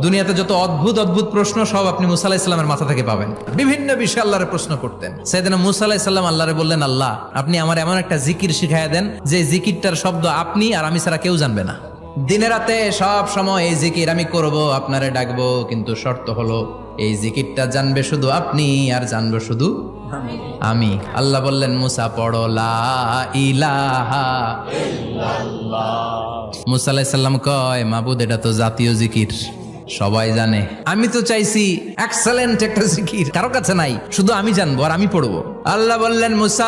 দুনিয়াতে যত অদ্ভুত অদ্ভুত প্রশ্ন সব আপনি মুসা আলাহিস সাল্লামের মাথা থেকে পাবেন। বিভিন্ন বিষয়ে আল্লাহরে প্রশ্ন করতেন। সাইয়েদনা মুসা আলাহিস সাল্লাম আল্লাহরে বললেন, আল্লাহ আপনি আমার এমন একটা জিকির শিখাইয়া দেন যে জিকিরটার শব্দ আপনি আর আমি ছাড়া কেউ জানবে না। দিনে রাতে সব সময় এই জিকির আমি করব, আপনারে ডাকবো, কিন্তু শর্ত হলো এই জিকিরটা জানবে শুধু আপনি আর জানবো শুধু আমি। আল্লাহ বললেন, মুসা পড়ো লা ইলাহা ইল্লাল্লাহ। মুসা আলাইহিস সালাম কয়, মাবুদ এটা তো জাতীয় জিকির, সবাই জানে। আমি তো চাইছি এক্সেলেন্ট একটা জিকির, কারো কাছে নাই, শুধু আমি জানবো আর আমি পড়বো। আল্লাহ বললেন, মুসা